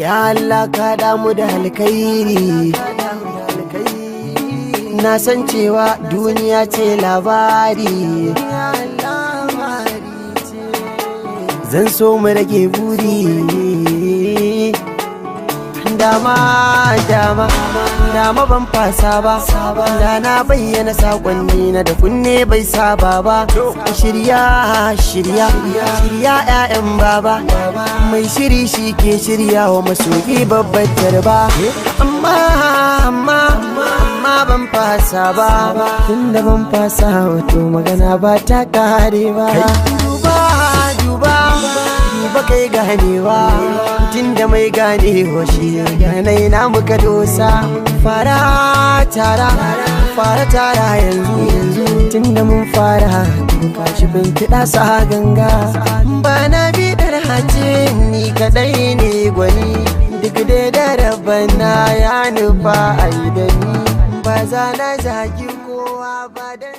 ya Allah ka damu da alkhairi. Na san cewa duniya ce labari, zan so mu rage buri. Dama ban fasa ba, da na bayyana sakonni na da kunne bai saba ba. Shirya 'ya'yan baba, mai shiri shi ke shirya wa masoyi babbar tarba. Amma ban fasa ba, tunda ban fasa wato magana ba ta kare ba. Duba kai ganewa, tunda mai ganewa shi yanayi na muka dosa. Fara tara yanzu, tunda mun fara kashi bin kiɗa sa ganga. Bana bidar hace ni kadai ne gwani, duk da rabana ya nufa a yi da ni. Ba za na zagi kowa ba dan